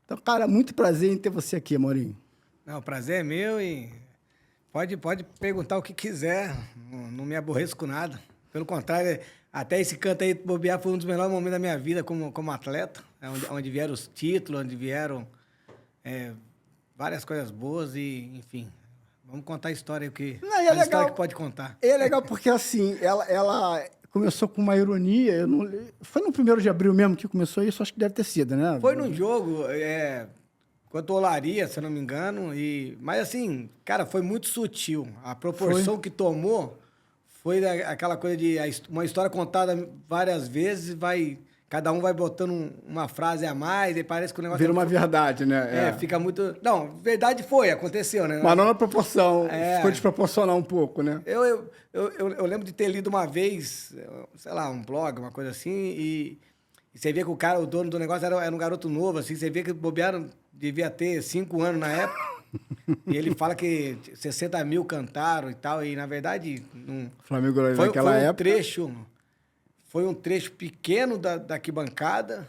Então, cara, muito prazer em ter você aqui, Maurinho. Não, o prazer é meu e pode perguntar o que quiser, não me aborreço com nada. Pelo contrário, até esse canto aí, bobear, foi um dos melhores momentos da minha vida como atleta, onde vieram os títulos, onde vieram várias coisas boas e, enfim, vamos contar a história que Não, e é legal, história que pode contar. É legal porque, assim, ela começou com uma ironia, foi no 1º de abril mesmo que começou isso, acho que deve ter sido, né? Foi num jogo, contra o Olaria, se eu não me engano, mas assim, cara, foi muito sutil. A proporção que tomou foi aquela coisa de uma história contada várias vezes, cada um vai botando uma frase a mais, e parece que o negócio... Vira uma verdade, né? Fica muito... Não, verdade aconteceu, né? Mas não na proporção, ficou desproporcional um pouco, né? Eu lembro de ter lido uma vez, sei lá, um blog, uma coisa assim, e você via que o dono do negócio era um garoto novo, assim, você via que bobearam, devia ter 5 anos na época, e ele fala que 60 mil cantaram e tal, e na verdade... O Flamengo naquela época... Foi um trecho pequeno da arquibancada,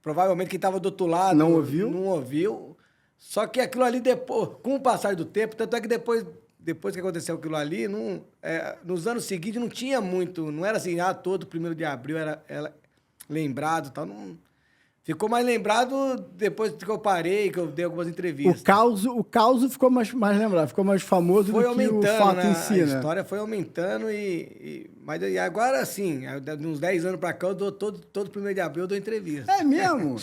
provavelmente quem estava do outro lado... Não ouviu? Não ouviu, só que aquilo ali depois, com o passar do tempo, tanto é que depois que aconteceu aquilo ali, nos anos seguintes não tinha muito, não era assim, todo 1º de abril era lembrado e tal, não... Ficou mais lembrado depois que eu parei, que eu dei algumas entrevistas. O caos ficou mais lembrado, ficou mais famoso do que o fato em si, né? A história foi aumentando mas agora, sim, de uns 10 anos pra cá, eu dou todo 1º de abril eu dou entrevista. É mesmo?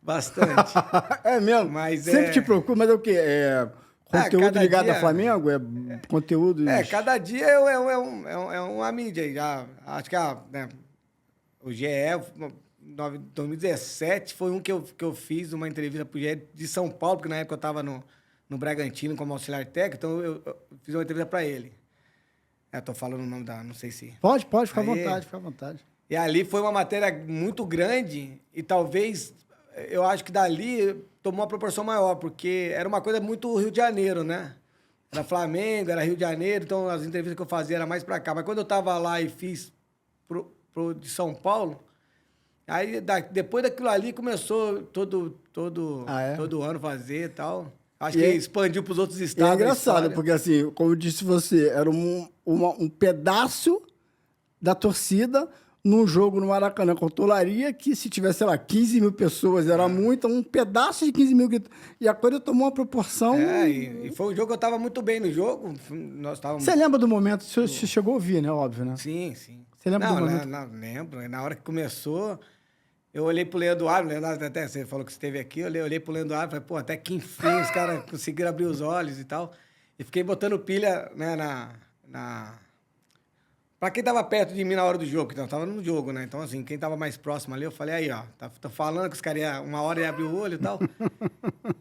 Bastante. É mesmo? Mas sempre te procuro, mas é o quê? Conteúdo ligado a Flamengo? Conteúdo... Cada dia é uma mídia. Acho que o GE... 2017 foi um que eu fiz uma entrevista pro GE de São Paulo, porque na época eu estava no Bragantino como auxiliar técnico, então eu fiz uma entrevista para ele. Tô falando o nome não sei se... Pode, fica à vontade. E ali foi uma matéria muito grande e talvez, eu acho que dali tomou uma proporção maior, porque era uma coisa muito Rio de Janeiro, né? Era Flamengo, era Rio de Janeiro, então as entrevistas que eu fazia eram mais para cá. Mas quando eu estava lá e fiz pro de São Paulo... Aí, depois daquilo ali, começou todo ano fazer e tal. Acho que expandiu para os outros estados. E é engraçado, porque assim, como eu disse você, era um pedaço da torcida num jogo no Maracanã contra o Olaria, que se tivesse, sei lá, 15 mil pessoas, era muito, um pedaço de 15 mil. E a coisa tomou uma proporção... E foi um jogo que eu estava muito bem no jogo. Você lembra do momento? Você chegou a ouvir, né? Óbvio, né? Sim. Você lembra do momento? Não, lembro. Na hora que começou... Eu olhei pro Leandro Ávila, até você falou que você esteve aqui, eu olhei pro Leandro Ávila e falei, pô, até que enfim os caras conseguiram abrir os olhos e tal. E fiquei botando pilha, né, pra quem tava perto de mim na hora do jogo, então eu tava no jogo, né? Então, assim, quem tava mais próximo ali, eu falei, aí, ó, tô falando que os caras uma hora ia abrir o olho e tal.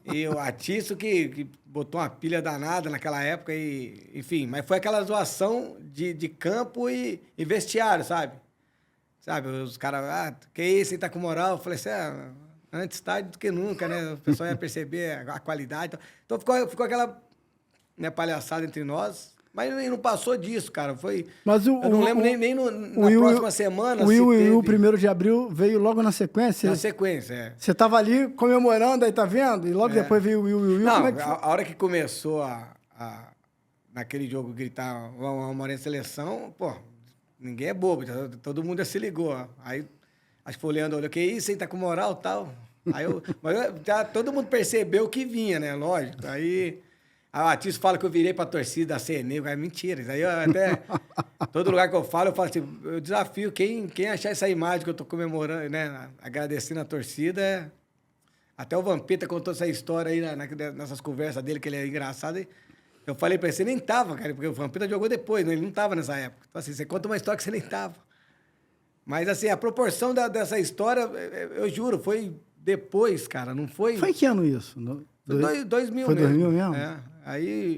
E o Atiço que botou uma pilha danada naquela época, enfim, mas foi aquela zoação de campo e vestiário, sabe? Sabe, os caras, que isso, ele tá com moral. Eu falei assim, antes tarde do que nunca, né? O pessoal ia perceber a qualidade. Então ficou aquela, né, palhaçada entre nós, mas não passou disso, cara. Mas eu não lembro nem na próxima semana. O 1º de abril veio logo na sequência? Na sequência, Você tava ali comemorando, aí tá vendo? E logo depois veio o Will. Não, a hora que começou naquele jogo gritar uma Morena Seleção, pô... Ninguém é bobo, todo mundo já se ligou. Aí, acho que foi o Leandro, olhou, que isso, hein, tá com moral e tal. Mas todo mundo percebeu que vinha, né, lógico. Aí, a Atiço fala que eu virei pra torcida da CNE, é mentira. Isso aí, todo lugar que eu falo assim, eu desafio quem achar essa imagem que eu tô comemorando, né, agradecendo a torcida. Até o Vampeta contou essa história aí nessas conversas dele, que ele é engraçado. Eu falei pra ele, você nem tava, cara, porque o Vampeta jogou depois, né? Ele não tava nessa época. Então, assim, você conta uma história que você nem tava. Mas, assim, a proporção dessa história, eu juro, foi depois, cara, não foi... Foi que ano isso? Foi 2000 foi mesmo. 2000 mesmo?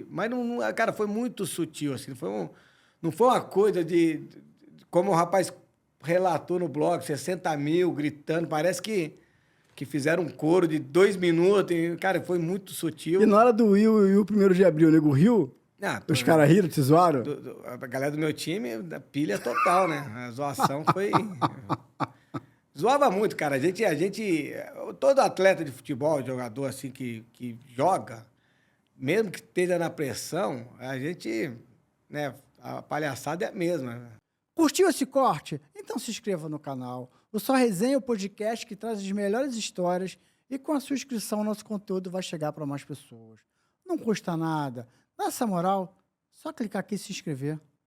Mas, cara, foi muito sutil, assim, não foi uma coisa como o rapaz relatou no blog, 60 mil gritando, parece que fizeram um coro de 2 minutos. E, cara, foi muito sutil. E na hora do Will e o 1º de abril, o nego riu? Os caras riram, te zoaram? A galera do meu time, da pilha total, né? A zoação foi... Zoava muito, cara. Todo atleta de futebol, jogador assim que joga, mesmo que esteja na pressão, a gente, né, a palhaçada é a mesma. Curtiu esse corte? Então se inscreva no canal. O Só Resenha é o podcast que traz as melhores histórias e com a sua inscrição nosso conteúdo vai chegar para mais pessoas. Não custa nada. Dá essa moral, só clicar aqui e se inscrever.